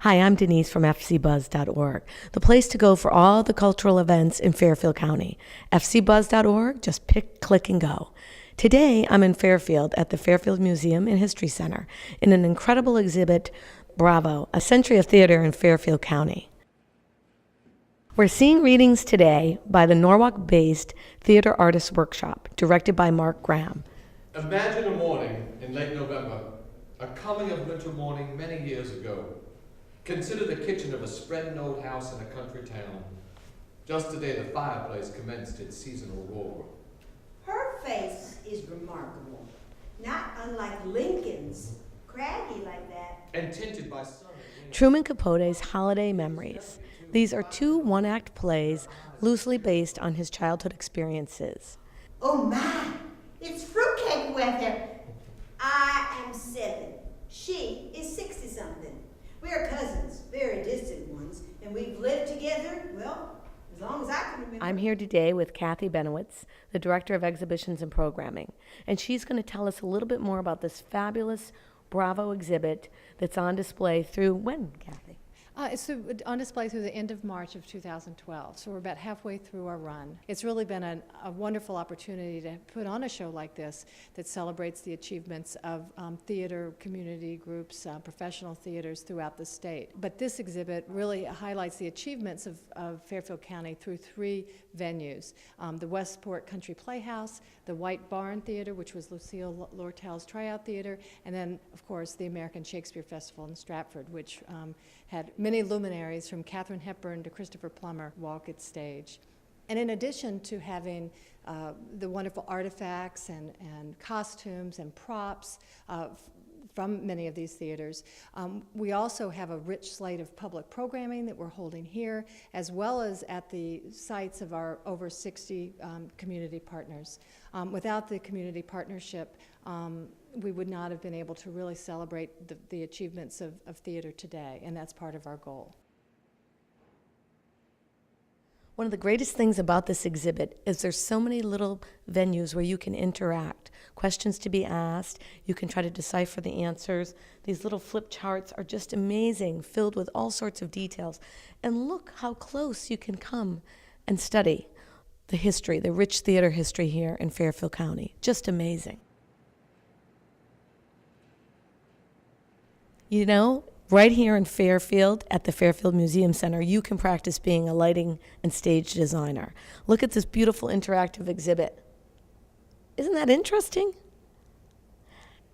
Hi, I'm Denise from FCBuzz.org, the place to go for all the cultural events in Fairfield County. FCBuzz.org, just pick, click, and go. Today, I'm in Fairfield at the Fairfield Museum and History Center in an incredible exhibit, Bravo, A Century of Theater in Fairfield County. We're seeing readings today by the Norwalk-based Theater Artists Workshop, directed by Mark Graham. Imagine a morning in late November, a coming of winter morning many years ago. Consider the kitchen of a spreading old house in a country town. Just today the fireplace commenced its seasonal roar. Her face is remarkable, not unlike Lincoln's, craggy like that. And tinted by sun. Truman Capote's Holiday Memories. These are two one-act plays loosely based on his childhood experiences. Oh my, it's fruitcake weather. I am 7. She is 60-something. We are cousins, very distant ones, and we've lived together, well, as long as I can remember. I'm here today with Kathy Benowitz, the Director of Exhibitions and Programming, and she's going to tell us a little bit more about this fabulous Bravo exhibit that's on display through when, Kathy? It's on display through the end of March of 2012, so we're about halfway through our run. It's really been a wonderful opportunity to put on a show like this that celebrates the achievements of theater community groups, professional theaters throughout the state. But this exhibit really highlights the achievements of Fairfield County through 3 venues. The Westport Country Playhouse, the White Barn Theater, which was Lucille Lortel's tryout theater, and then, of course, the American Shakespeare Festival in Stratford, which had many luminaries from Katharine Hepburn to Christopher Plummer walk its stage. And in addition to having the wonderful artifacts and costumes and props from many of these theaters, we also have a rich slate of public programming that we're holding here, as well as at the sites of our over 60 community partners. Without the community partnership, we would not have been able to really celebrate the achievements of theater today, and that's part of our goal. One of the greatest things about this exhibit is there's so many little venues where you can interact, questions to be asked, you can try to decipher the answers. These little flip charts are just amazing, filled with all sorts of details. And look how close you can come and study the history, the rich theater history here in Fairfield County. Just amazing. You know, right here in Fairfield at the Fairfield Museum Center, you can practice being a lighting and stage designer. Look at this beautiful interactive exhibit. Isn't that interesting?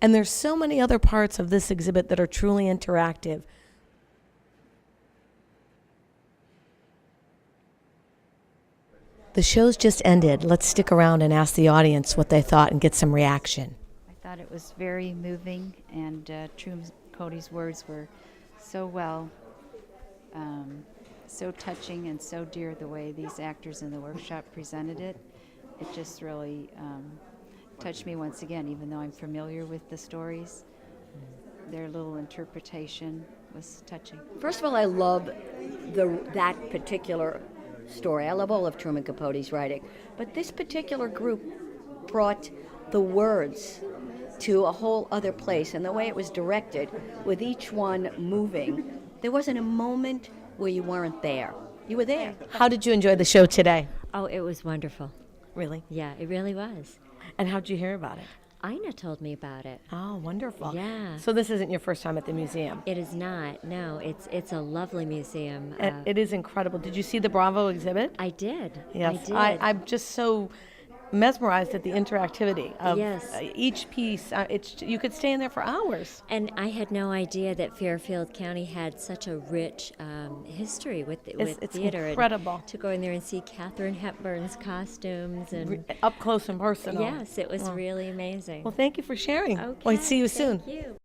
And there's so many other parts of this exhibit that are truly interactive. The show's just ended. Let's stick around and ask the audience what they thought and get some reaction. I thought it was very moving, and Truman Capote's words were so so touching and so dear the way these actors in the workshop presented it. It just really touched me once again, even though I'm familiar with the stories. Their little interpretation was touching. First of all, I love that particular story. I love all of Truman Capote's writing. But this particular group brought the words to a whole other place, and the way it was directed, with each one moving, there wasn't a moment where you weren't there. You were there. How did you enjoy the show today? Oh, it was wonderful. Really? Yeah, it really was. And how'd you hear about it? Ina told me about it. Oh, wonderful. Yeah. So this isn't your first time at the museum? It is not. No, it's a lovely museum. It is incredible. Did you see the Bravo exhibit? I did. Yes. I did. I'm just so mesmerized at the interactivity of Yes. Each piece. You could stay in there for hours. And I had no idea that Fairfield County had such a rich history with It's theater. incredible. And to go in there and see Katharine Hepburn's costumes and Up close and personal. yes, it was really amazing. Well, thank you for sharing. Okay. Well, see you soon. Thank you.